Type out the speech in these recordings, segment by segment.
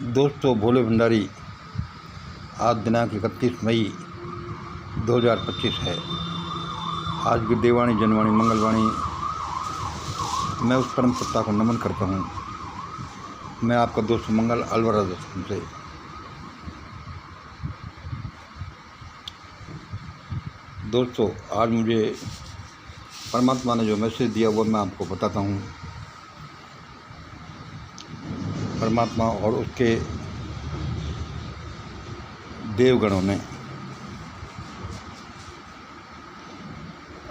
दोस्तों, भोले भंडारी। आज दिनांक 31 मई 2025 है। आज की देवाणी जनवाणी मंगलवाणी मैं उस परम सत्ता को नमन करता हूँ। मैं आपका दोस्त मंगल अलवर से। दोस्तों, आज मुझे परमात्मा ने जो मैसेज दिया वो मैं आपको बताता हूँ। परमात्मा और उसके देवगणों ने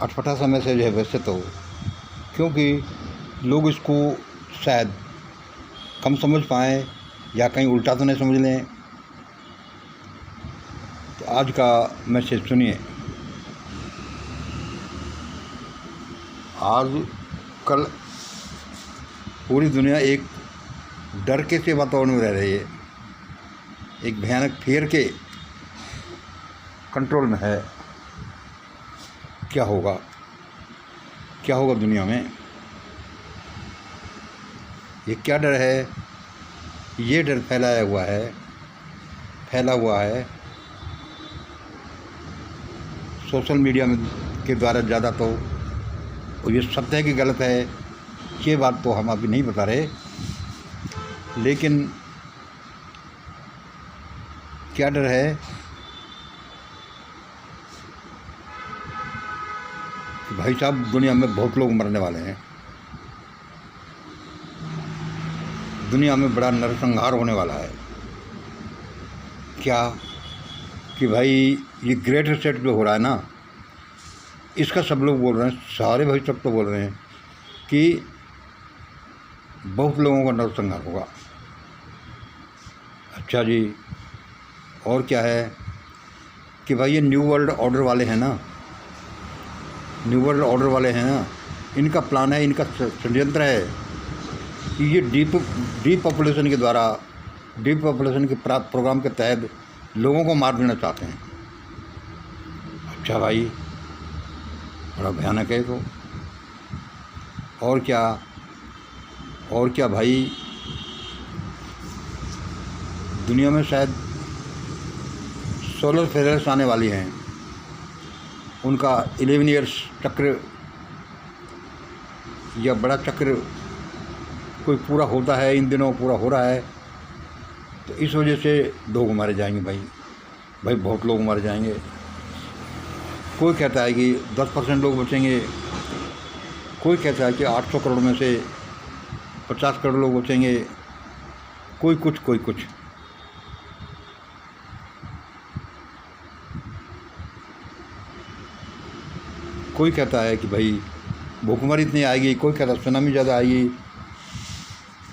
अटपटा सा मैसेज है वैसे तो, क्योंकि लोग इसको शायद कम समझ पाएँ या कहीं उल्टा तो नहीं समझ लें। तो आज का मैसेज सुनिए। आज कल पूरी दुनिया एक डर के से वातावरण में रह रही है, एक भयानक फियर के कंट्रोल में है। क्या होगा दुनिया में? ये क्या डर है? ये डर फैला हुआ है सोशल मीडिया में के द्वारा ज़्यादा। तो ये सत्य है कि गलत है, ये बात तो हम अभी नहीं बता रहे, लेकिन क्या डर है कि भाई साहब दुनिया में बहुत लोग मरने वाले हैं। दुनिया में बड़ा नरसंहार होने वाला है। क्या कि भाई ये ग्रेट रिसेट जो हो रहा है ना, इसका सब लोग बोल रहे हैं, सारे भाई सब तो बोल रहे हैं कि बहुत लोगों का नरसंहार होगा। अच्छा जी, और क्या है कि भाई ये न्यू वर्ल्ड ऑर्डर वाले हैं ना, इनका प्लान है, इनका षड्यंत्र है कि ये डीपॉपुलेशन के द्वारा, डीपॉपुलेशन के प्रोग्राम के तहत लोगों को मार देना चाहते हैं। अच्छा भाई, बड़ा भयानक है तो। और क्या भाई, दुनिया में शायद सोलर फेयर्स आने वाली हैं। उनका 11 ईयर्स चक्र या बड़ा चक्र कोई पूरा होता है, इन दिनों पूरा हो रहा है। तो इस वजह से लोग मारे जाएंगे भाई बहुत लोग मारे जाएंगे। कोई कहता है कि 10% लोग बचेंगे, कोई कहता है कि 800 करोड़ में से 50 करोड़ लोग बचेंगे, कोई कुछ। कोई कहता है कि भाई भूखमरी इतनी आएगी, कोई कहता है सुनामी ज़्यादा आएगी।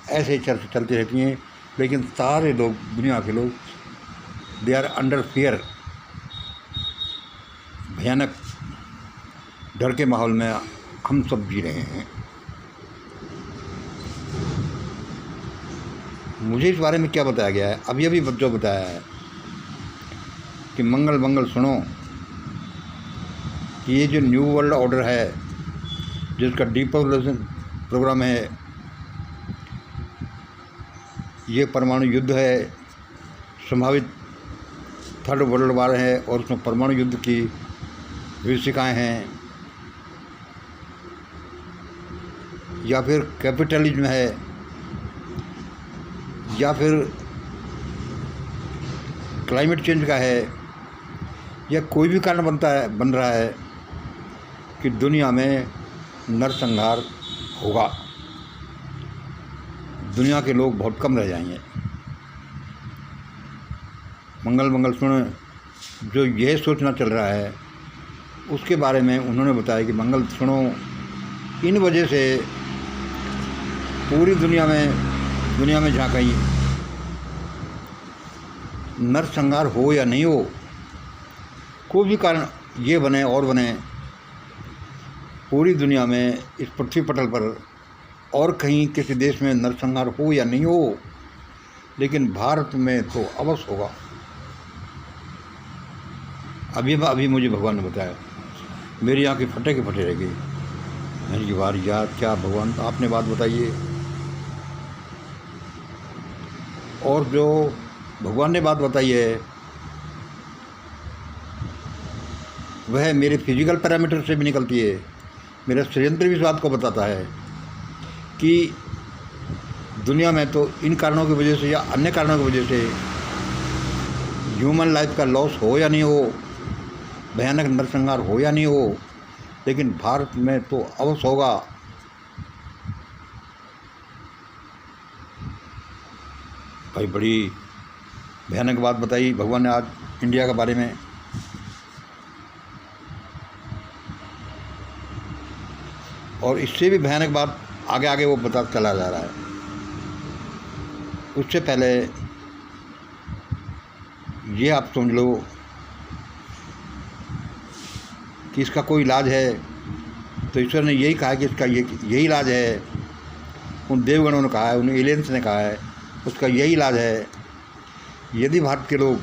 ऐसे ही चलती रहती हैं, लेकिन सारे लोग, दुनिया के लोग, दे आर अंडर फियर। भयानक डर के माहौल में हम सब जी रहे हैं। मुझे इस बारे में क्या बताया गया है, अभी जो बताया है कि मंगल सुनो कि ये जो न्यू वर्ल्ड ऑर्डर है, जिसका डीपॉपुलेशन प्रोग्राम है, ये परमाणु युद्ध है, संभावित थर्ड वर्ल्ड वार है, और उसमें परमाणु युद्ध की विभीषिकाएँ हैं, या फिर कैपिटलिज्म है, या फिर क्लाइमेट चेंज का है, या कोई भी कारण बन रहा है कि दुनिया में नरसंहार होगा। दुनिया के लोग बहुत कम रह जाएंगे। मंगल सुनो, जो यह सोचना चल रहा है उसके बारे में उन्होंने बताया कि मंगल सुनो, इन वजह से पूरी दुनिया में जहाँ कहीं नरसंहार हो या नहीं हो, कोई भी कारण ये बने और बने, पूरी दुनिया में, इस पृथ्वी पटल पर और कहीं किसी देश में नरसंहार हो या नहीं हो, लेकिन भारत में तो अवश्य होगा। अभी मुझे भगवान ने बताया, मेरी आँखें फटे रह गई। मैंने बार याद क्या भगवान, आपने बात बताइए। और जो भगवान ने बात बताई है वह मेरे फिजिकल पैरामीटर से भी निकलती है। मेरा षड्यंत्र भी इस बात को बताता है कि दुनिया में तो इन कारणों की वजह से या अन्य कारणों की वजह से ह्यूमन लाइफ का लॉस हो या नहीं हो, भयानक नरसंहार हो या नहीं हो, लेकिन भारत में तो अवश्य होगा। भाई बड़ी भयानक बात बताई भगवान ने आज इंडिया के बारे में। और इससे भी भयानक बात आगे आगे वो बता चला जा रहा है। उससे पहले ये आप समझ लो कि इसका कोई इलाज है, तो ईश्वर ने यही कहा कि इसका यही इलाज है। उन देवगणों ने कहा है, उन एलियंस ने कहा है, उसका यही इलाज है। यदि भारत के लोग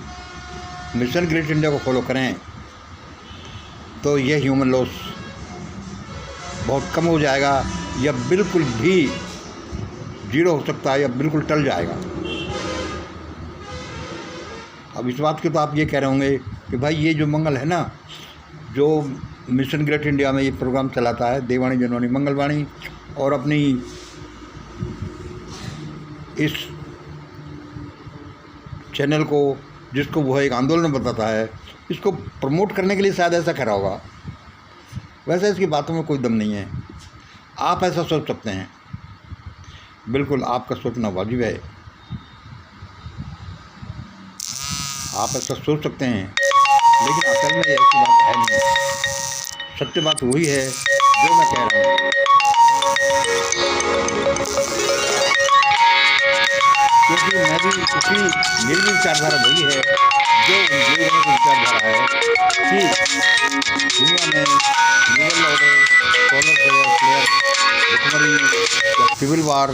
मिशन ग्रेट इंडिया को फॉलो करें तो ये ह्यूमन लॉस बहुत कम हो जाएगा, या बिल्कुल भी जीरो हो सकता है, या बिल्कुल टल जाएगा। अब इस बात के तो आप ये कह रहे होंगे कि भाई ये जो मंगल है ना, जो मिशन ग्रेट इंडिया में ये प्रोग्राम चलाता है देववाणी जनवाणी मंगलवाणी, और अपनी इस चैनल को, जिसको वह एक आंदोलन बताता है, इसको प्रमोट करने के लिए शायद ऐसा कह रहा होगा। वैसे इसकी बातों में कोई दम नहीं है। आप ऐसा सोच सकते हैं, बिल्कुल आपका सोचना वाजिब है, आप ऐसा सोच सकते हैं, लेकिन असल में ऐसी बात है नहीं। सत्य बात वही है जो मैं कह रहा हूँ। क्योंकि मैं भी मेरी भी विचारधारा वही है जो उनकी विचारधारा है कि दुनिया में न्यूवर्ल्ड ऑर्डर, सोलर फ्लेयर, भुखमरी या सिविल वार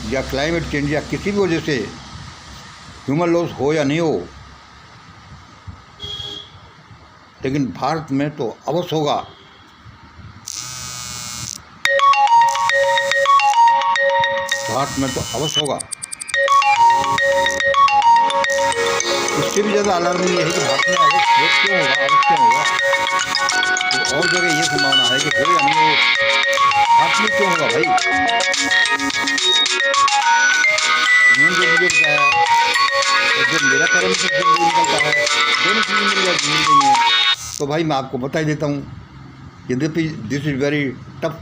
या क्लाइमेट चेंज या किसी भी वजह से ह्यूमन लॉस हो या नहीं हो, लेकिन भारत में तो अवश्य होगा। भारत में तो अवश्य होगा। इससे भी ज़्यादा अलार्मिंग ये है कि भारत में अवश्य क्यों होगा। तो और जगह ये संभावना है कि हो या नहीं हो, भारत में क्यों होगा भाई। उन्होंने जो मुझे बताया और जो मेरा कर्म से निकलता है, दोनों चीज़ें मिल गई हैं। तो भाई मैं आपको बता ही देता हूँ, यद्यपि this is very tough,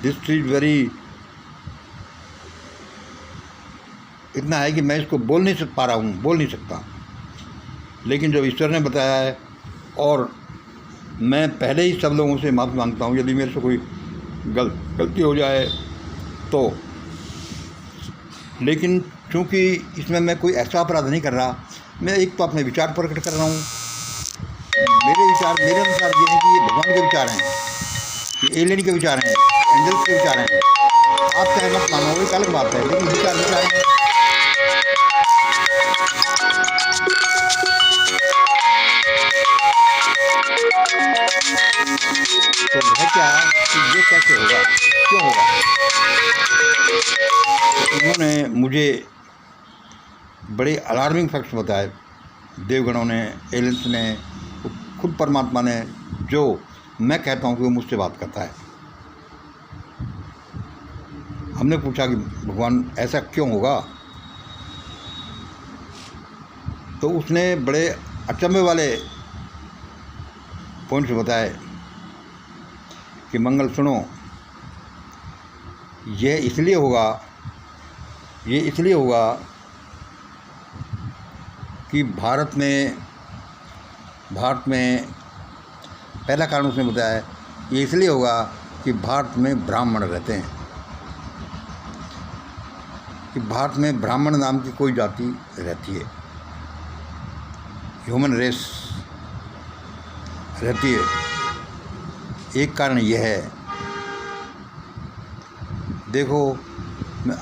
this is very, इतना है कि मैं इसको बोल नहीं सकता, लेकिन जो ईश्वर ने बताया है, और मैं पहले ही सब लोगों से माफ़ी मांगता हूँ यदि मेरे से कोई गलती हो जाए तो। लेकिन चूँकि इसमें मैं कोई ऐसा अपराध नहीं कर रहा, मैं एक तो अपने विचार प्रकट कर रहा हूँ। मेरे अनुसार ये है कि ये भगवान के विचार हैं, ये एलियन के विचार हैं, एंजल्स के विचार हैं। आप चाहे मत मानो, एक अलग बात है, लेकिन विचार हैं। तो वह क्या है कि ये कैसे होगा, क्यों होगा। तो उन्होंने मुझे बड़े अलार्मिंग फैक्ट्स बताए, देवगणों ने, एलियंस ने, खुद परमात्मा ने, जो मैं कहता हूँ कि वो मुझसे बात करता है। हमने पूछा कि भगवान ऐसा क्यों होगा, तो उसने बड़े अचंभे वाले पॉइंट्स बताए कि मंगल सुनो, ये इसलिए होगा कि भारत में पहला कारण उसने बताया, ये इसलिए होगा कि भारत में ब्राह्मण रहते हैं, कि भारत में ब्राह्मण नाम की कोई जाति रहती है, ह्यूमन रेस रहती है। एक कारण यह है। देखो,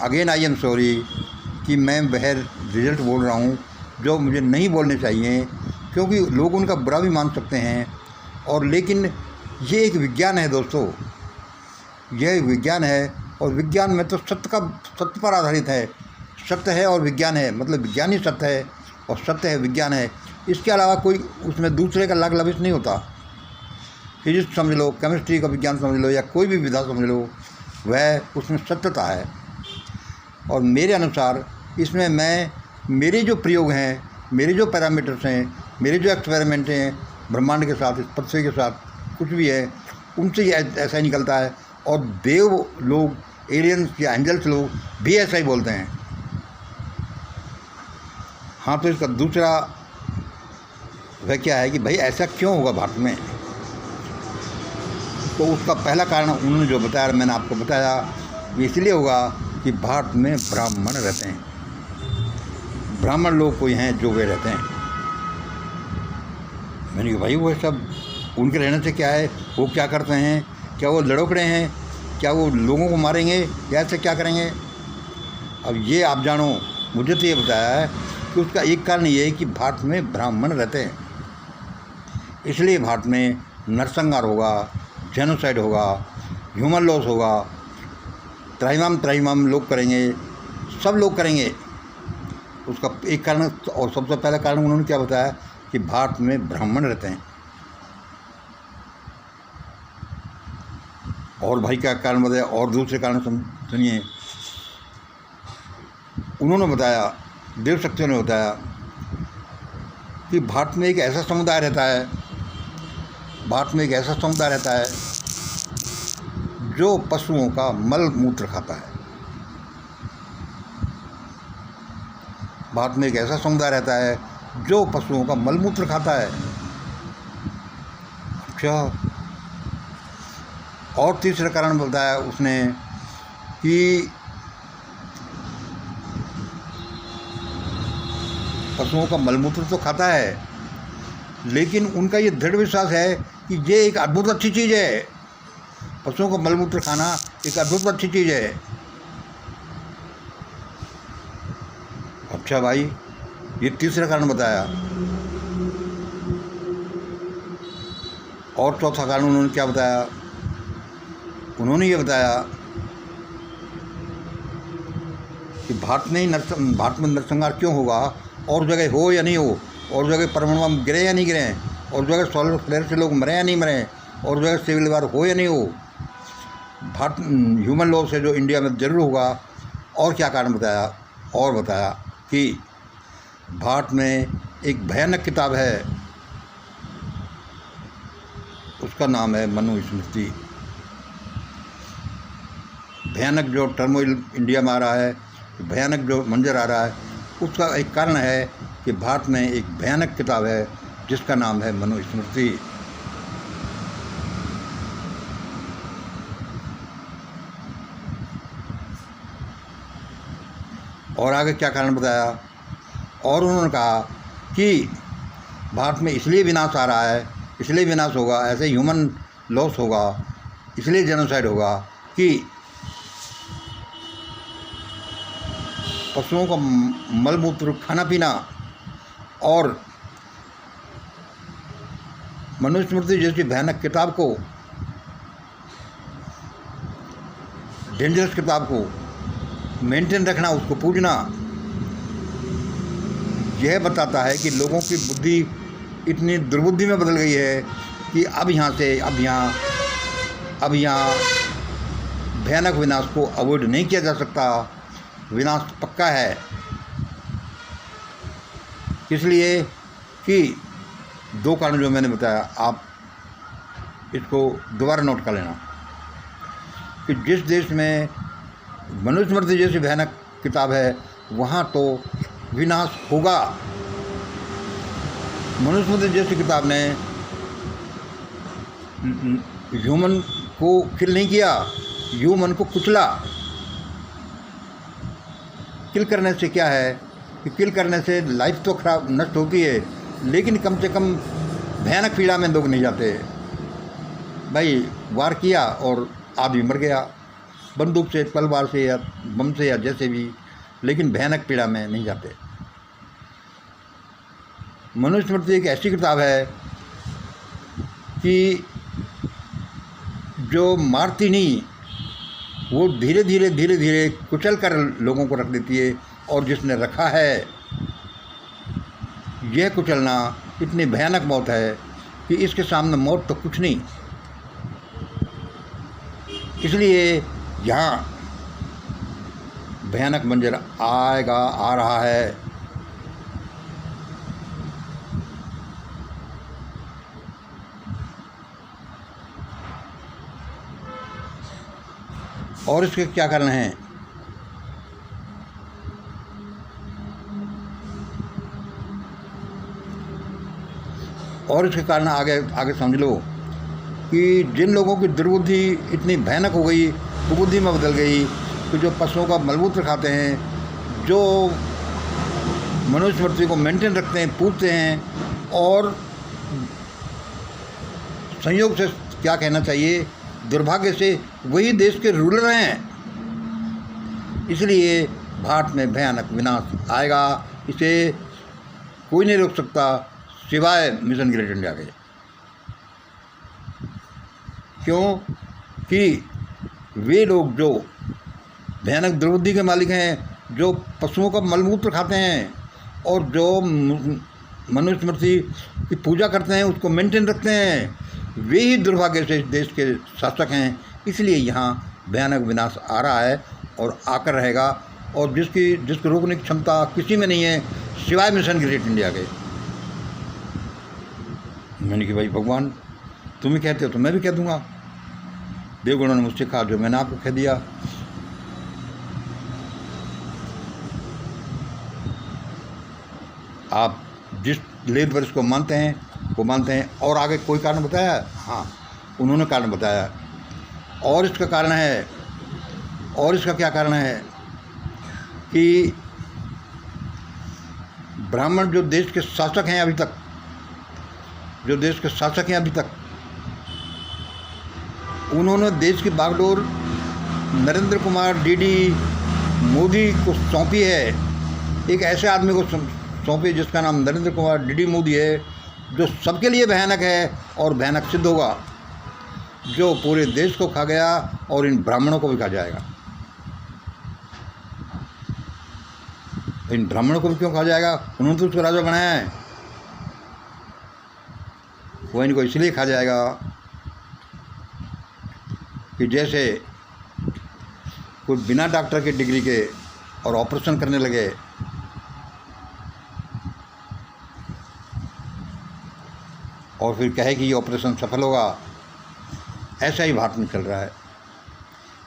अगेन आई एम सॉरी कि मैं वह रिजल्ट बोल रहा हूँ जो मुझे नहीं बोलने चाहिए, क्योंकि लोग उनका बुरा भी मान सकते हैं। और लेकिन ये एक विज्ञान है दोस्तों, यह विज्ञान है, और विज्ञान में तो सत्य पर आधारित है। सत्य है और विज्ञान है, मतलब विज्ञान ही सत्य है और सत्य है विज्ञान है। इसके अलावा कोई उसमें दूसरे का लाग लबिश नहीं होता। फिजिक्स समझ लो, केमिस्ट्री का विज्ञान समझ लो, या कोई भी विधा समझ लो, वह उसमें सत्यता है। और मेरे अनुसार इसमें मेरे जो प्रयोग हैं, मेरे जो पैरामीटर्स हैं, मेरे जो एक्सपेरिमेंट हैं ब्रह्मांड के साथ, इस पृथ्वी के साथ, कुछ भी है, उनसे ही ऐसा ही निकलता है। और देव लोग, एलियंस या एंजल्स लोग भी ऐसा ही बोलते हैं। हाँ, तो इसका दूसरा वह क्या है कि भाई ऐसा क्यों होगा भारत में, तो उसका पहला कारण उन्होंने जो बताया, मैंने आपको बताया, ये इसलिए होगा कि भारत में ब्राह्मण रहते हैं। ब्राह्मण लोग कोई हैं जो वे रहते हैं। मैंने कहा भाई वो सब उनके रहने से क्या है, वो क्या करते हैं, क्या वो लड़ोकड़े हैं, क्या वो लोगों को मारेंगे या ऐसे क्या करेंगे। अब ये आप जानो, मुझे तो ये बताया है कि उसका एक कारण ये है कि भारत में ब्राह्मण रहते हैं, इसलिए भारत में नरसंहार होगा, जेनोसाइड होगा, ह्यूमन लॉस होगा, त्राहिमाम लोग करेंगे, सब लोग करेंगे। उसका एक कारण और सबसे पहला कारण उन्होंने क्या बताया कि भारत में ब्राह्मण रहते हैं। और भाई क्या कारण बताया, और दूसरे कारण सुनिए। उन्होंने बताया, देव शक्तियों ने बताया कि भारत में एक ऐसा समुदाय रहता है, भारत में एक ऐसा समुदाय रहता है जो पशुओं का मल मूत्र खाता है। भारत में एक ऐसा समुदाय रहता है जो पशुओं का मल मूत्र खाता है। अच्छा, और तीसरा कारण बताया उसने कि पशुओं का मलमूत्र तो खाता है, लेकिन उनका ये दृढ़ विश्वास है कि ये एक अद्भुत अच्छी चीज़ है। पशुओं का मलमूत्र खाना एक अद्भुत अच्छी चीज़ है। अच्छा भाई, ये तीसरा कारण बताया। और चौथा कारण उन्होंने क्या बताया, उन्होंने ये बताया कि भारत में नरसंहार क्यों होगा, और जगह हो या नहीं हो, और जगह परमाणु बम गिरे या नहीं गिरे, और जगह सोलर फ्लेयर से लोग मरे या नहीं मरे, और जगह सिविल वार हो या नहीं हो, भारत ह्यूमन लॉ से जो इंडिया में जरूर होगा। और क्या कारण बताया, और बताया कि भारत में एक भयानक किताब है, उसका नाम है मनुस्मृति। भयानक जो टर्मोइल इंडिया में आ रहा है, भयानक जो मंजर आ रहा है, उसका एक कारण है कि भारत में एक भयानक किताब है जिसका नाम है मनुस्मृति। और आगे क्या कारण बताया, और उन्होंने कहा कि भारत में इसलिए विनाश आ रहा है, इसलिए विनाश होगा, ऐसे ह्यूमन लॉस होगा, इसलिए जेनोसाइड होगा कि पशुओं का मलमूत्र खाना पीना और मनुस्मृति जैसी भयानक किताब को, डेंजरस किताब को मेंटेन रखना, उसको पूजना, यह बताता है कि लोगों की बुद्धि इतनी दुर्बुद्धि में बदल गई है कि अब यहाँ भयानक विनाश को अवॉइड नहीं किया जा सकता, विनाश पक्का है। इसलिए कि दो कारण जो मैंने बताया, आप इसको दोबारा नोट कर लेना कि जिस देश में मनुस्मृति जैसी भयानक किताब है वहाँ तो विनाश होगा। मनुस्मृति जैसी किताब ने ह्यूमन को किल नहीं किया, ह्यूमन को कुचला। किल करने से क्या है कि किल करने से लाइफ तो खराब नष्ट होती है, लेकिन कम से कम भयानक पीड़ा में लोग नहीं जाते। भाई वार किया और आदमी मर गया, बंदूक से, तलवार से या बम से या जैसे भी, लेकिन भयानक पीड़ा में नहीं जाते। मनुस्मृति एक ऐसी किताब है कि जो मारती नहीं, वो धीरे धीरे कुचल कर लोगों को रख देती है, और जिसने रखा है, यह कुचलना इतनी भयानक मौत है कि इसके सामने मौत तो कुछ नहीं। इसलिए यहाँ भयानक मंजर आएगा, आ रहा है। और इसके क्या कारण हैं? और इसके कारण आगे आगे समझ लो कि जिन लोगों की दुर्बुद्धि इतनी भयानक हो गई, कुबुद्धि में बदल गई, कि जो पशुओं का मलमूत्र खाते हैं, जो मनुस्मृति को मेंटेन रखते हैं, पूछते हैं, और संयोग से क्या कहना चाहिए, दुर्भाग्य से वही देश के रूलर हैं। इसलिए भारत में भयानक विनाश आएगा। इसे कोई नहीं रोक सकता सिवाय मिशन ग्रेट इंडिया के। क्यों कि वे लोग जो भयानक दुर्बुद्धि के मालिक हैं, जो पशुओं का मलमूत्र खाते हैं और जो मनुस्मृति की पूजा करते हैं, उसको मेंटेन रखते हैं, वे ही दुर्भाग्य से इस देश के शासक हैं। इसलिए यहाँ भयानक विनाश आ रहा है और आकर रहेगा, और जिसको रोकने की क्षमता किसी में नहीं है सिवाय मिशन ग्रेट इंडिया के। मैंने कि भाई भगवान तुम ही कहते हो तो मैं भी कह दूंगा। देवगुणों ने मुझसे कहा जो मैंने आपको कह दिया। आप जिस लेद पर इसको मानते हैं वो मानते हैं। और आगे कोई कारण बताया? हाँ, उन्होंने कारण बताया। और इसका कारण है, और इसका क्या कारण है कि ब्राह्मण जो देश के शासक हैं अभी तक, जो देश के शासक हैं अभी तक, उन्होंने देश की बागडोर नरेंद्र कुमार डीडी मोदी को सौंपी है। एक ऐसे आदमी को सौंपी जिसका नाम नरेंद्र कुमार डीडी मोदी है, जो सबके लिए भयानक है और भयानक सिद्ध होगा, जो पूरे देश को खा गया और इन ब्राह्मणों को भी खा जाएगा। इन ब्राह्मणों को भी क्यों खा जाएगा? उन्होंने तो उसको राजा बनाया है। वो इनको इसलिए खा जाएगा कि जैसे कोई बिना डॉक्टर की डिग्री के और ऑपरेशन करने लगे, और फिर कहे कि ये ऑपरेशन सफल होगा, ऐसा ही भारत में चल रहा है।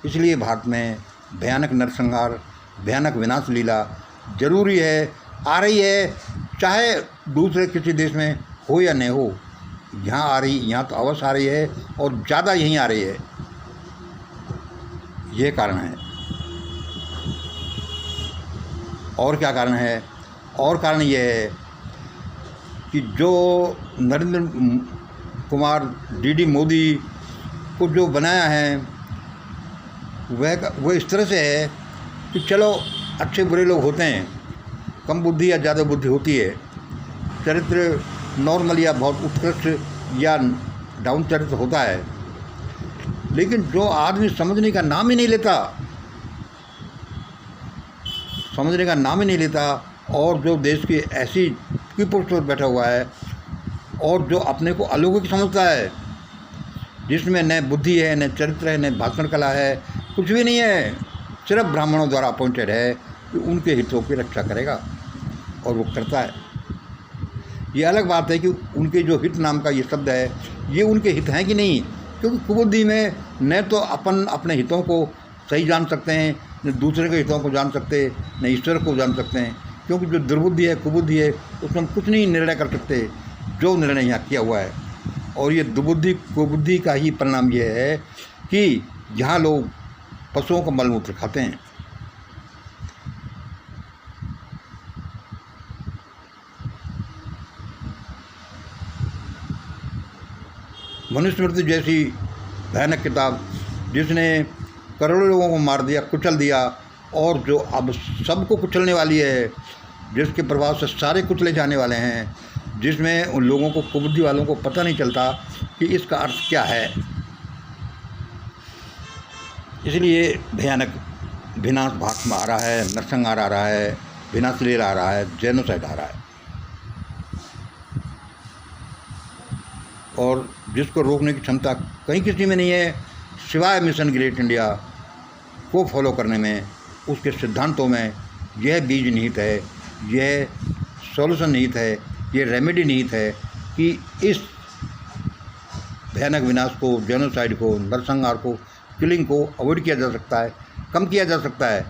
इसलिए भारत में भयानक नरसंहार, भयानक विनाश लीला जरूरी है, आ रही है, चाहे दूसरे किसी देश में हो या नहीं हो। यहाँ आ रही, यहाँ तो अवश्य आ रही है और ज़्यादा यहीं आ रही है। ये कारण है। और क्या कारण है? और कारण ये है कि जो नरेंद्र कुमार डीडी मोदी को जो बनाया है वह इस तरह से है कि चलो अच्छे बुरे लोग होते हैं, कम बुद्धि या ज़्यादा बुद्धि होती है, चरित्र नॉर्मल या बहुत उत्कृष्ट या डाउन चरित्र होता है, लेकिन जो आदमी समझने का नाम ही नहीं लेता, समझने का नाम ही नहीं लेता, और जो देश की ऐसी की पोस्ट पर बैठा हुआ है और जो अपने को अलौकिक समझता है, जिसमें न बुद्धि है, न चरित्र है, न भाषण कला है, कुछ भी नहीं है, सिर्फ ब्राह्मणों द्वारा अपॉइंटेड है कि उनके हितों की रक्षा करेगा, और वो करता है। ये अलग बात है कि उनके जो हित नाम का ये शब्द है, ये उनके हित हैं कि नहीं, क्योंकि कुबुद्धि में न तो अपन अपने हितों को सही जान सकते हैं, न दूसरे के हितों को जान सकते, न ईश्वर को जान सकते हैं, क्योंकि जो दुर्बुद्धि है, कुबुद्धि है, उसमें हम कुछ नहीं निर्णय कर सकते जो निर्णय यहाँ किया हुआ है। और ये दुर्बुद्धि कुबुद्धि का ही परिणाम ये है कि यहाँ लोग पशुओं का मलमूत्र खाते हैं। मनुस्मृति जैसी भयानक किताब जिसने करोड़ों लोगों को मार दिया, कुचल दिया, और जो अब सबको कुचलने वाली है, जिसके प्रभाव से सारे कुचले जाने वाले हैं, जिसमें उन लोगों को, कुबुद्धि वालों को पता नहीं चलता कि इसका अर्थ क्या है। इसलिए भयानक विनाश भारत में आ रहा है, नरसंहार आ रहा है। विनाश आ रहा है, जेनोसाइड आ रहा है। और जिसको रोकने की क्षमता कहीं किसी में नहीं है सिवाय मिशन ग्रेट इंडिया को फॉलो करने में, उसके सिद्धांतों में यह बीज निहित है, यह सॉल्यूशन निहित है, ये रेमेडी निहित है कि इस भयानक विनाश को, जेनोसाइड को, नरसंहार को, किलिंग को अवॉइड किया जा सकता है, कम किया जा सकता है,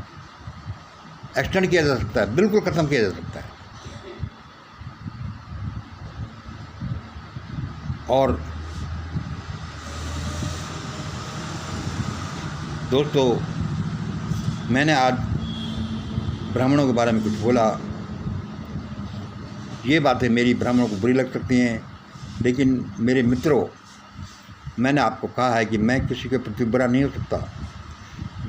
एक्सटेंड किया जा सकता है, बिल्कुल ख़त्म किया जा सकता है। और दोस्तों, मैंने आज ब्राह्मणों के बारे में कुछ बोला, ये बातें मेरी ब्राह्मणों को बुरी लग सकती हैं, लेकिन मेरे मित्रों, मैंने आपको कहा है कि मैं किसी के प्रति बुरा नहीं हो सकता।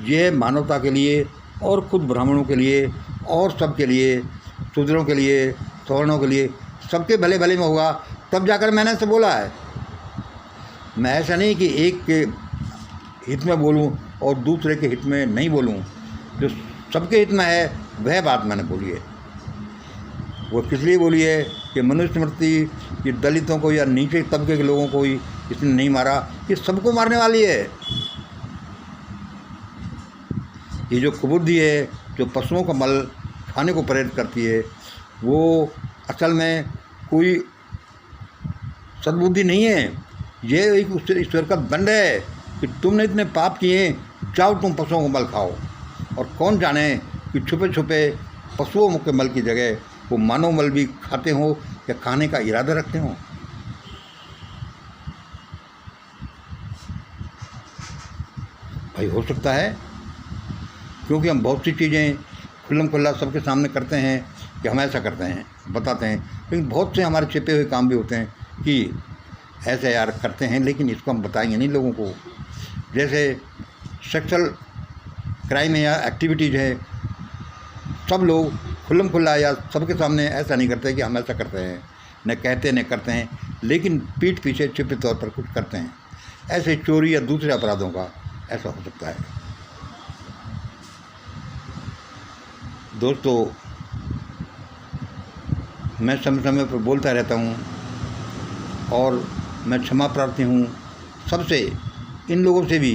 ये मानवता के लिए और खुद ब्राह्मणों के लिए और सबके लिए, शूद्रों के लिए, सवर्णों के लिए, सबके भले भले में होगा, तब जाकर मैंने ऐसे बोला है। मैं ऐसा नहीं कि एक के हित में बोलूं और दूसरे के हित में नहीं बोलूं, जो सबके हित में है वह बात मैंने बोली है। वो किस लिए बोली है कि मनुस्मृति ये दलितों को या नीचे तबके के लोगों को ही इसने नहीं मारा, ये सबको मारने वाली है। ये जो कुबुद्धि है, जो पशुओं का मल खाने को प्रेरित करती है, वो असल में कोई सद्बुद्धि नहीं है। ये एक ईश्वर का दंड है कि तुमने इतने पाप किए, जाओ तुम पशुओं का मल खाओ। और कौन जाने कि छुपे छुपे पशुओं के मल की जगह वो मानव मल भी खाते हो या खाने का इरादा रखते हो। भाई हो सकता है, क्योंकि हम बहुत सी चीज़ें खुल्लम खुल्ला सबके सामने करते हैं कि हम ऐसा करते हैं, बताते हैं, लेकिन बहुत से हमारे छिपे हुए काम भी होते हैं कि ऐसे यार करते हैं, लेकिन इसको हम बताएंगे नहीं लोगों को। जैसे सेक्सुअल क्राइम है या एक्टिविटीज़ है, सब लोग खुल्लम खुल्ला या सबके सामने ऐसा नहीं करते कि हम ऐसा करते हैं, न कहते न करते हैं, लेकिन पीठ पीछे छिपे तौर पर कुछ करते हैं। ऐसे चोरी या दूसरे अपराधों का ऐसा हो सकता है। दोस्तों, मैं समय समय पर बोलता रहता हूँ और मैं क्षमा प्रार्थी हूँ सबसे, इन लोगों से भी,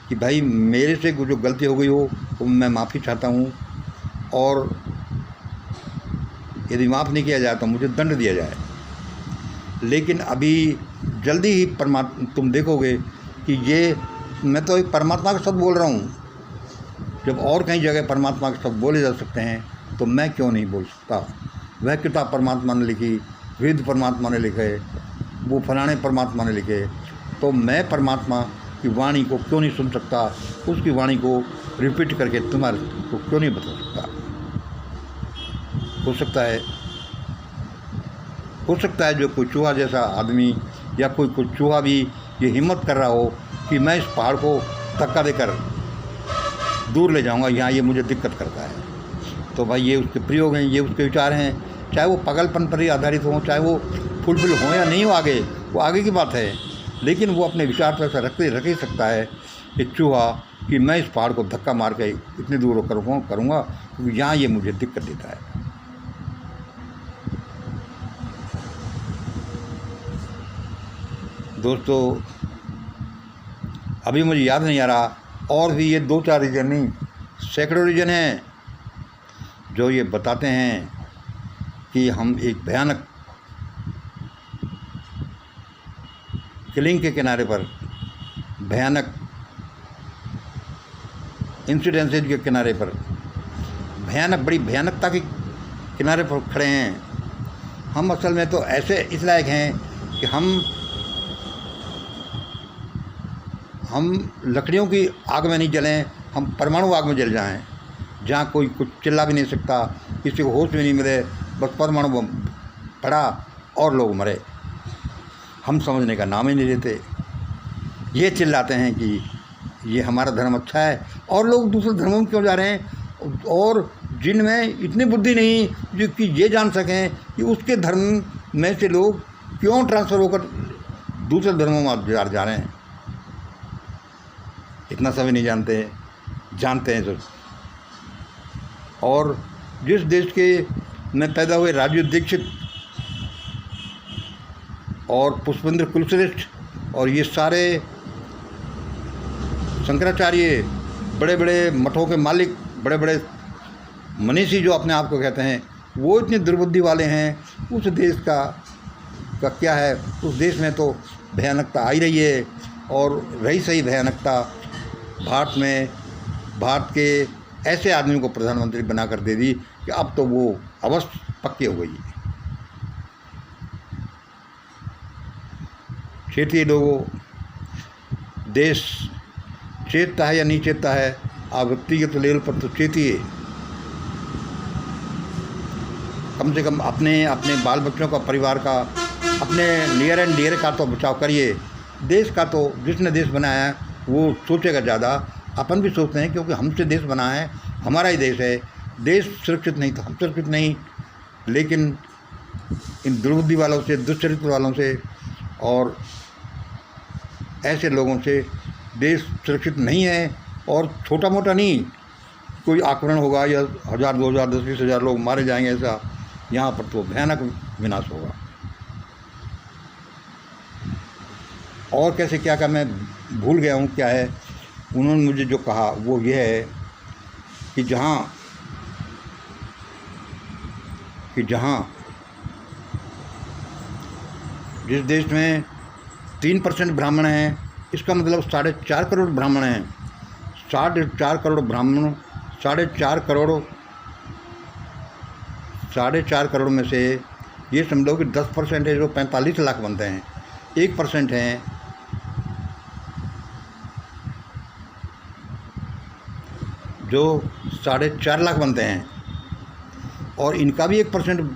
कि भाई मेरे से जो गलती हो गई हो तो मैं माफ़ी चाहता हूँ, और यदि माफ़ नहीं किया जाए तो मुझे दंड दिया जाए। लेकिन अभी जल्दी ही तुम देखोगे कि ये, मैं तो एक परमात्मा का शब्द बोल रहा हूँ, जब और कई जगह परमात्मा के शब्द बोले जा सकते हैं तो मैं क्यों नहीं बोल सकता। वह किताब परमात्मा ने लिखी, वेद परमात्मा ने लिखे, वो फलाने परमात्मा ने लिखे, तो मैं परमात्मा की वाणी को क्यों नहीं सुन सकता, उसकी वाणी को रिपीट करके तुम्हारे को क्यों नहीं बता सकता। हो सकता है जो कोई चूहा जैसा आदमी या कोई चूहा भी ये हिम्मत कर रहा हो कि मैं इस पहाड़ को धक्का देकर दूर ले जाऊंगा, यहाँ ये मुझे दिक्कत करता है। तो भाई ये उसके प्रयोग हैं, ये उसके विचार हैं, चाहे वो पागलपन पर ही आधारित हों, चाहे वो फुलफिल हों या नहीं हो, वो आगे की बात है, लेकिन वो अपने विचार पर ऐसा रख ही सकता है कि चूहा कि मैं इस पहाड़ को धक्का मार के इतनी दूर करूँगा क्योंकि यहाँ ये मुझे दिक्कत देता है। दोस्तों, अभी मुझे याद नहीं आ रहा, और भी ये 2-4 रीजन नहीं, सैकड़ों रीजन हैं जो ये बताते हैं कि हम एक भयानक किलिंग के किनारे पर, भयानक इंसिडेंसेज के किनारे पर, बड़ी भयानकता के किनारे पर खड़े हैं। हम असल में तो ऐसे इस लायक हैं कि हम लकड़ियों की आग में नहीं जलें, हम परमाणु आग में जल जाएं, जहाँ कोई कुछ चिल्ला भी नहीं सकता, किसी को होश भी नहीं मिले, बस परमाणु बम पड़ा और लोग मरे। हम समझने का नाम ही नहीं लेते, ये चिल्लाते हैं कि ये हमारा धर्म अच्छा है, और लोग दूसरे धर्मों में क्यों जा रहे हैं, और जिनमें इतनी बुद्धि नहीं जो कि ये जान सकें कि उसके धर्म में से लोग क्यों ट्रांसफ़र होकर दूसरे धर्मों में जा रहे हैं। इतना सभी नहीं जानते हैं तो। और जिस देश के में पैदा हुए राजीव दीक्षित और पुष्पेंद्र कुलश्रेष्ठ और ये सारे शंकराचार्य, बड़े बड़े मठों के मालिक, बड़े बड़े मनीषी जो अपने आप को कहते हैं, वो इतनी दुर्बुद्धि वाले हैं, उस देश का क्या है। उस देश में तो भयानकता आई रही है, और रही सही भयानकता भारत के ऐसे आदमी को प्रधानमंत्री बनाकर दे दी कि अब तो वो अवस्था पक्की हो गई है। क्षेत्रीय लोगों, देश चेतता है या नहीं चेतता है, आप व्यक्तिगत लेवल पर तो चेतिए, कम से कम अपने बाल बच्चों का, परिवार का, अपने नियर एंड डियर का तो बचाव करिए। देश का तो जिसने देश बनाया है वो सोचेगा ज़्यादा। अपन भी सोचते हैं क्योंकि हमसे देश बना है, हमारा ही देश है। देश सुरक्षित नहीं तो हम सुरक्षित नहीं, लेकिन इन दुर्बुद्धि वालों से, दुष्चरित्र वालों से और ऐसे लोगों से देश सुरक्षित नहीं है। और छोटा मोटा नहीं, कोई आक्रमण होगा या 1000, 2000, 10-20 लोग मारे जाएंगे, ऐसा यहाँ पर तो भयानक विनाश होगा। और कैसे क्या मैं भूल गया हूँ क्या है। उन्होंने मुझे जो कहा वो ये है कि जहाँ जिस देश में 3% ब्राह्मण हैं, इसका मतलब 4.5 करोड़ ब्राह्मण हैं। 4.5 करोड़ ब्राह्मण, 4.5 करोड़ में से ये समझो कि 10% है, जो 45 लाख बनते हैं। 1% हैं जो 4.5 लाख बनते हैं, और इनका भी 1%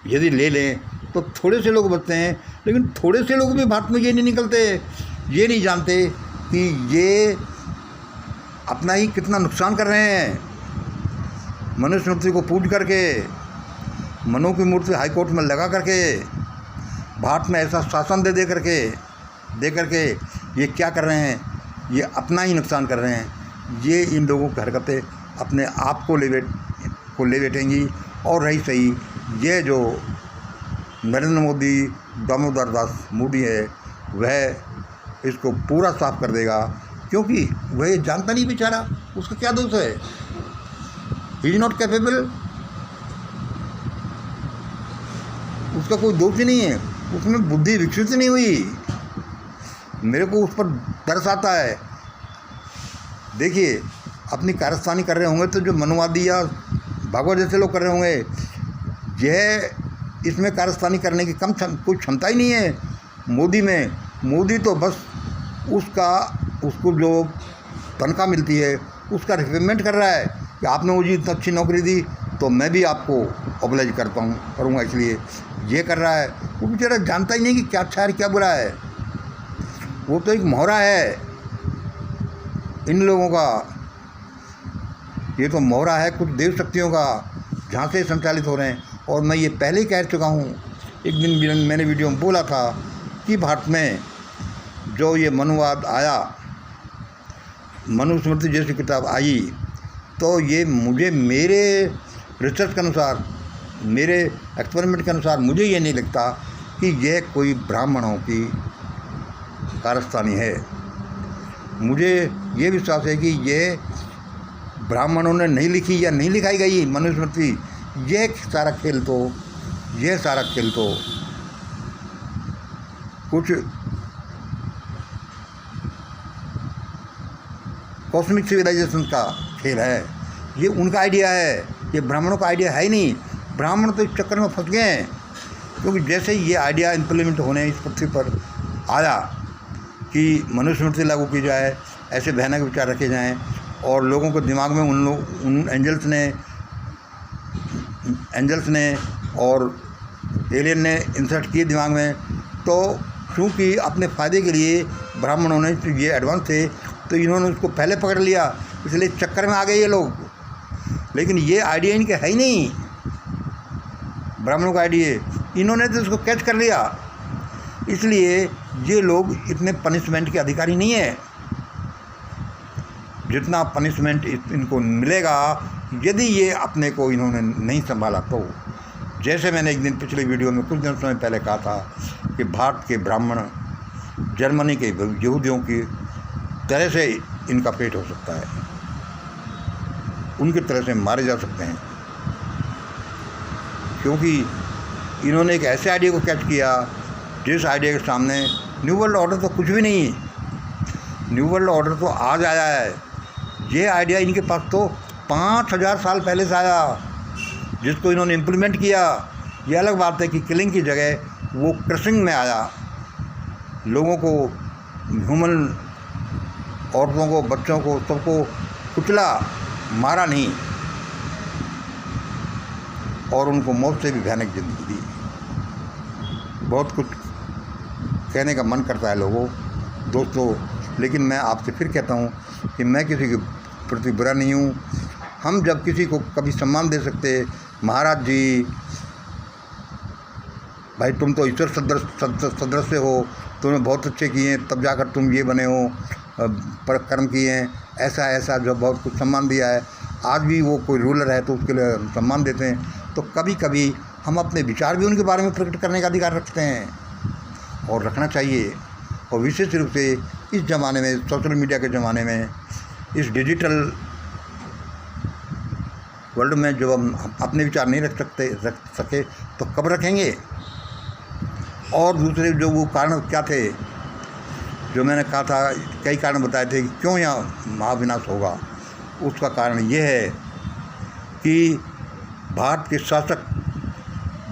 यदि ले लें तो थोड़े से लोग बचते हैं। लेकिन थोड़े से लोग भी भारत में ये नहीं निकलते, ये नहीं जानते कि ये अपना ही कितना नुकसान कर रहे हैं। मनुस्मृति को पूज करके, मनु की मूर्ति हाईकोर्ट में लगा करके, भारत में ऐसा शासन दे करके ये क्या कर रहे हैं, ये अपना ही नुकसान कर रहे हैं। ये इन लोगों की हरकतें अपने आप को ले बैठेंगी। और रही सही ये जो नरेंद्र मोदी, दामोदर दास मोदी है, वह इसको पूरा साफ कर देगा, क्योंकि वह ये जानता नहीं बेचारा, उसका क्या दोष है। ही इज़ नॉट कैपेबल, उसका कोई दोष ही नहीं है, उसमें बुद्धि विकसित नहीं हुई। मेरे को उस पर तरस आता है। देखिए, अपनी कारस्तानी कर रहे होंगे तो जो मनुवादी या भागवत जैसे लोग कर रहे होंगे, यह इसमें कारस्तानी करने की कोई क्षमता ही नहीं है मोदी में। मोदी तो बस उसको जो तनख्वाह मिलती है उसका रिपेमेंट कर रहा है कि आपने मुझे इतनी अच्छी नौकरी दी तो मैं भी आपको ऑब्लाइज करूँगा, इसलिए ये कर रहा है। वो बेचारा जानता ही नहीं कि क्या अच्छा है क्या बुरा है। वो तो एक मोहरा है इन लोगों का। ये तो मोहरा है कुछ देव शक्तियों का, जहाँ से संचालित हो रहे हैं। और मैं ये पहले ही कह चुका हूँ, एक दिन मैंने वीडियो में बोला था कि भारत में जो ये मनुवाद आया, मनुस्मृति जैसी किताब आई, तो ये मुझे मेरे रिसर्च के अनुसार, मेरे एक्सपेरिमेंट के अनुसार मुझे ये नहीं लगता कि यह कोई ब्राह्मणों की कारस्तानी है। मुझे ये विश्वास है कि ये ब्राह्मणों ने नहीं लिखी या नहीं लिखाई गई मनुस्मृति। यह सारा खेल तो कुछ कॉस्मिक सिविलाइजेशन का खेल है। ये उनका आइडिया है, ये ब्राह्मणों का आइडिया है ही नहीं। ब्राह्मण तो इस चक्कर में फंस गए हैं, क्योंकि जैसे ही ये आइडिया इम्प्लीमेंट होने इस पृथ्वी पर आया कि मनुस्मृति लागू की जाए, ऐसे भयानक विचार रखे जाएं, और लोगों को दिमाग में उन एंजल्स ने और एलियन ने इंसर्ट किए दिमाग में। तो क्योंकि अपने फ़ायदे के लिए ब्राह्मणों ने ये एडवांस थे, तो इन्होंने उसको पहले पकड़ लिया, इसलिए चक्कर में आ गए ये लोग। लेकिन ये आइडिया इनके है ही नहीं, ब्राह्मणों का आइडिया, इन्होंने तो उसको कैच कर लिया। इसलिए ये लोग इतने पनिशमेंट के अधिकारी नहीं है। जितना पनिशमेंट इनको मिलेगा यदि ये अपने को इन्होंने नहीं संभाला तो जैसे मैंने एक दिन पिछले वीडियो में कुछ दिन समय पहले कहा था कि भारत के ब्राह्मण जर्मनी के यहूदियों की तरह से इनका पेट हो सकता है, उनकी तरह से मारे जा सकते हैं, क्योंकि इन्होंने एक ऐसे आइडिया को कैच किया जिस आइडिया के सामने न्यू वर्ल्ड ऑर्डर तो कुछ भी नहीं है। न्यू वर्ल्ड ऑर्डर तो आज आया है, ये आइडिया इनके पास तो 5000 साल पहले से आया, जिसको इन्होंने इम्प्लीमेंट किया। ये अलग बात है कि किलिंग की जगह वो क्रशिंग में आया, लोगों को, ह्यूमन, औरतों को, बच्चों को, सबको कुचला, मारा नहीं, और उनको मौत से भी भयानक जिंदगी दी। बहुत कुछ कहने का मन करता है लोगों, दोस्तों, लेकिन मैं आपसे फिर कहता हूँ कि मैं किसी के प्रति बुरा नहीं हूँ। हम जब किसी को कभी सम्मान दे सकते, महाराज जी भाई तुम तो ईश्वर सदृश हो, तुमने बहुत अच्छे किए हैं तब जाकर तुम ये बने हो, पर कर्म किए हैं, ऐसा ऐसा जो बहुत कुछ सम्मान दिया है। आज भी वो कोई रूलर है तो उसके लिए सम्मान देते हैं। तो कभी कभी हम अपने विचार भी उनके बारे में प्रकट करने का अधिकार रखते हैं और रखना चाहिए। और विशेष रूप से इस ज़माने में, सोशल मीडिया के ज़माने में, इस डिजिटल वर्ल्ड में जब हम अपने विचार नहीं रख सके तो कब रखेंगे। और दूसरे जो वो कारण क्या थे जो मैंने कहा था, कई कारण बताए थे कि क्यों यहाँ महाविनाश होगा। उसका कारण ये है कि भारत के शासक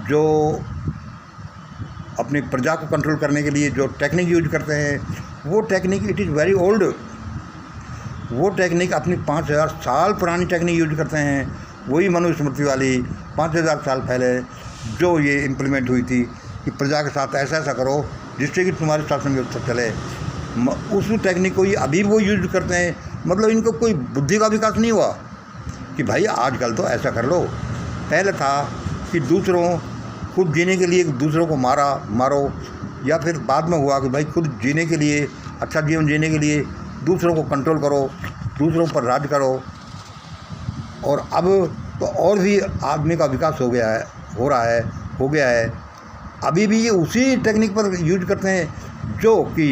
जो अपनी प्रजा को कंट्रोल करने के लिए जो टेक्निक यूज करते हैं, वो technique it is very old. वो टेक्निक अपनी 5000 साल पुरानी टेक्निक यूज करते हैं, वही मनुस्मृति वाली 5000 साल पहले जो ये इम्प्लीमेंट हुई थी कि प्रजा के साथ ऐसा ऐसा करो जिससे कि तुम्हारी शासन व्यवस्था चले। उस टेक्निक को ही अभी वो यूज करते हैं। मतलब इनको कोई बुद्धि का विकास नहीं हुआ कि भाई आजकल तो ऐसा कर लो। पहले था कि दूसरों, खुद जीने के लिए दूसरों को मारो, या फिर बाद में हुआ कि भाई खुद जीने के लिए, अच्छा जीवन जीने के लिए दूसरों को कंट्रोल करो, दूसरों पर राज करो। और अब तो और भी आदमी का विकास हो गया है। अभी भी ये उसी टेक्निक पर यूज करते हैं जो कि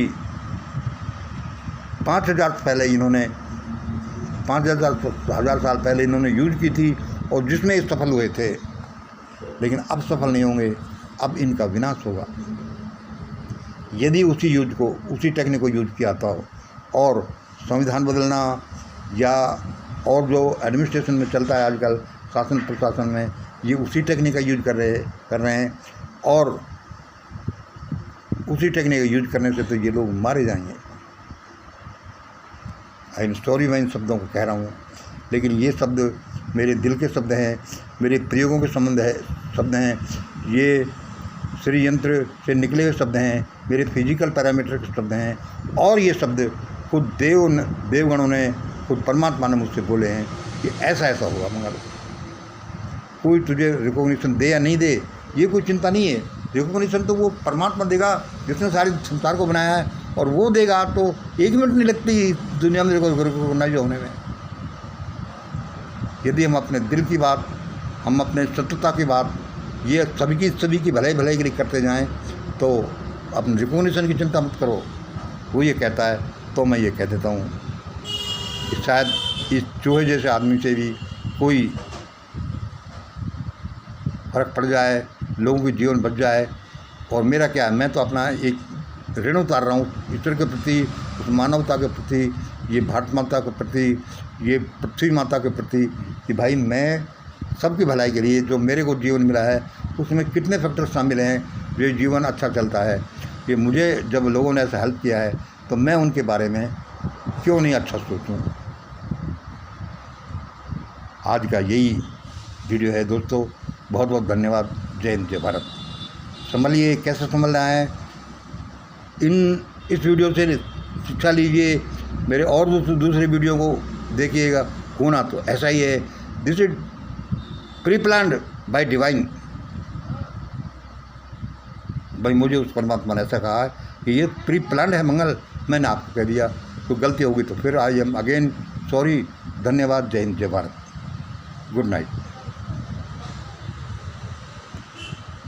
5000 साल पहले इन्होंने यूज की थी और जिसमें ये सफल हुए थे। लेकिन अब सफल नहीं होंगे, अब इनका विनाश होगा यदि उसी टेक्निक को यूज किया था। और संविधान बदलना या और जो एडमिनिस्ट्रेशन में चलता है आजकल, शासन प्रशासन में, ये उसी टेक्निक का यूज कर रहे हैं। और उसी टेक्निक का यूज करने से तो ये लोग मारे जाएंगे। आई एम सॉरी मैं इन शब्दों को कह रहा हूँ, लेकिन ये शब्द मेरे दिल के शब्द हैं, मेरे प्रयोगों के शब्द हैं। ये श्री यंत्र से निकले हुए शब्द हैं, मेरे फिजिकल पैरामीटर के शब्द हैं। और ये शब्द खुद देवगणों ने, खुद परमात्मा ने मुझसे बोले हैं कि ऐसा ऐसा होगा। मगर कोई तुझे रिकॉग्निशन दे या नहीं दे, ये कोई चिंता नहीं है। रिकॉग्निशन तो वो परमात्मा देगा जिसने सारे संसार को बनाया है, और वो देगा तो 1 मिनट नहीं लगती दुनिया में रिकॉग्नाइज होने में। यदि हम अपने दिल की बात, हम अपने सत्यता की बात, ये सभी की भलाई के लिए करते जाएं तो अपने रिकॉग्निशन की चिंता मत करो। वो ये कहता है तो मैं ये कह देता हूँ कि शायद इस चूहे जैसे आदमी से भी कोई फ़र्क पड़ जाए, लोगों के जीवन बच जाए। और मेरा क्या है, मैं तो अपना एक ऋण उतार रहा हूँ ईश्वर के प्रति, उस मानवता के प्रति, ये भारत माता के प्रति, ये पृथ्वी माता के प्रति, कि भाई मैं सबकी भलाई के लिए जो मेरे को जीवन मिला है उसमें कितने फैक्टर शामिल हैं जो जीवन अच्छा चलता है। कि मुझे जब लोगों ने ऐसा हेल्प किया है तो मैं उनके बारे में क्यों नहीं अच्छा सोचूं। आज का यही वीडियो है दोस्तों, बहुत बहुत धन्यवाद। जय हिंद, जय भारत। संभलिए, कैसे संभलना है, इस वीडियो से शिक्षा लीजिए, मेरे और दूसरे वीडियो को देखिएगा। होना तो ऐसा ही है, this is pre planned bye divine. भाई मुझे उस परमात्मा ने ऐसा कहा है कि ये प्री प्लान्ड है मंगल, मैंने आपको कह दिया, तो गलती होगी तो फिर आई एम अगेन सॉरी। धन्यवाद। जय हिंद, जय भारत। Good night.